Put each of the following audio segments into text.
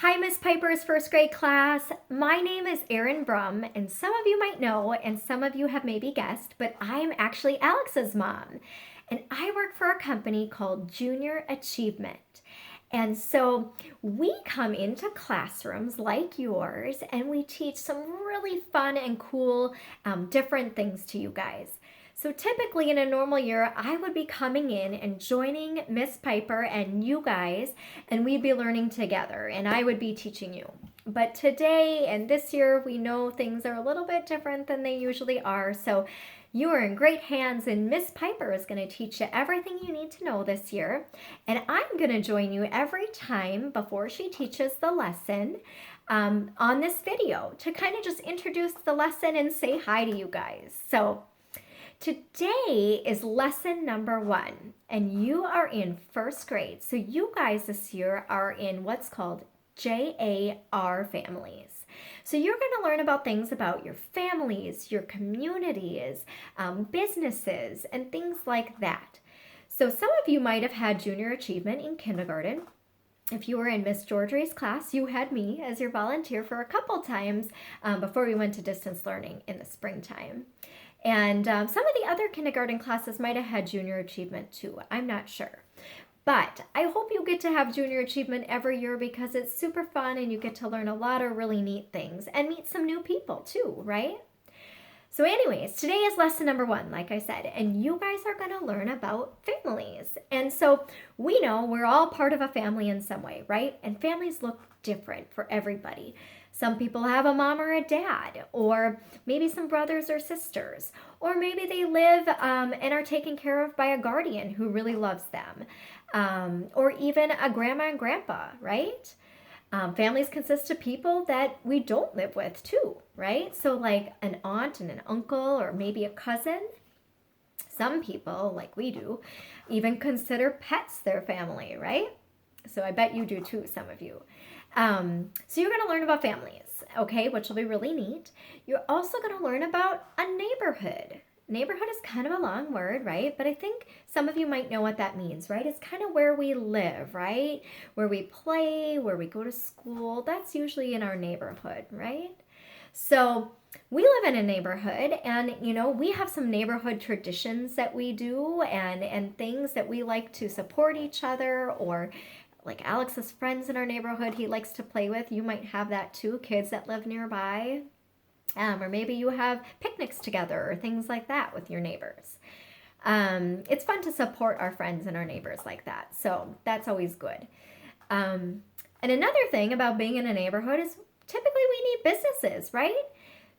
Hi, Miss Piper's first grade class. My name is Erin Brum, and some of you might know, and some of you have maybe guessed, but I'm actually Alex's mom. And I work for a company called Junior Achievement. And so we come into classrooms like yours and we teach some really fun and cool different things to you guys. So typically in a normal year, I would be coming in and joining Miss Piper and you guys, and we'd be learning together, and I would be teaching you. But today and this year, we know things are a little bit different than they usually are. So you are in great hands, and Miss Piper is going to teach you everything you need to know this year. And I'm going to join you every time before she teaches the lesson on this video to kind of just introduce the lesson and say hi to you guys. So today is lesson number 1, and you are in first grade. So you guys this year are in what's called JAR families. So you're going to learn about things about your families, your communities, businesses, and things like that. So some of you might have had junior achievement in kindergarten. If you were in Miss Georgie's class, you had me as your volunteer for a couple times before we went to distance learning in the springtime. And some of the other kindergarten classes might have had junior achievement too. I'm not sure. But I hope you get to have junior achievement every year because it's super fun and you get to learn a lot of really neat things and meet some new people too, right? So anyways, today is lesson number 1, like I said, and you guys are going to learn about families. And so we know we're all part of a family in some way, right? And families look different for everybody. Some people have a mom or a dad, or maybe some brothers or sisters, or maybe they live and are taken care of by a guardian who really loves them, or even a grandma and grandpa, right? Families consist of people that we don't live with too, right? So like an aunt and an uncle, or maybe a cousin. Some people, like we do, even consider pets their family, right? So I bet you do too, some of you. So you're going to learn about families, okay, which will be really neat. You're also going to learn about a neighborhood. Neighborhood is kind of a long word, right? But I think some of you might know what that means, right? It's kind of where we live, right? Where we play, where we go to school. That's usually in our neighborhood, right? So we live in a neighborhood, and we have some neighborhood traditions that we do and things that we like to support each other, or like Alex's friends in our neighborhood he likes to play with. You might have that too, kids that live nearby. Or maybe you have picnics together or things like that with your neighbors. It's fun to support our friends and our neighbors like that. So that's always good. And another thing about being in a neighborhood is typically we need businesses, right?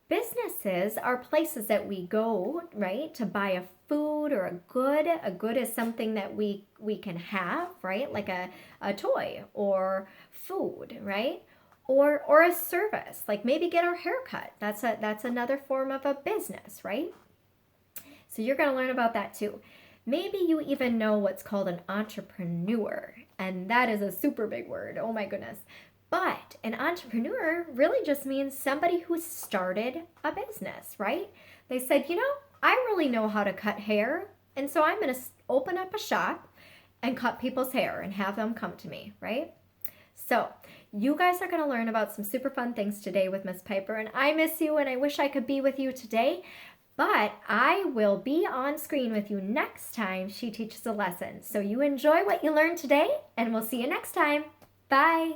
Businesses are places that we go, right, to buy a food or a good. A good is something that we can have, right? Like a toy or food, right? Or a service, like maybe get our hair cut. That's another form of a business, right? So you're going to learn about that too. Maybe you even know what's called an entrepreneur, and that is a super big word. Oh my goodness. But an entrepreneur really just means somebody who started a business, right? They said, I really know how to cut hair, and so I'm going to open up a shop and cut people's hair and have them come to me, right? So you guys are going to learn about some super fun things today with Miss Piper, and I miss you and I wish I could be with you today, but I will be on screen with you next time she teaches a lesson. So you enjoy what you learned today, and we'll see you next time. Bye.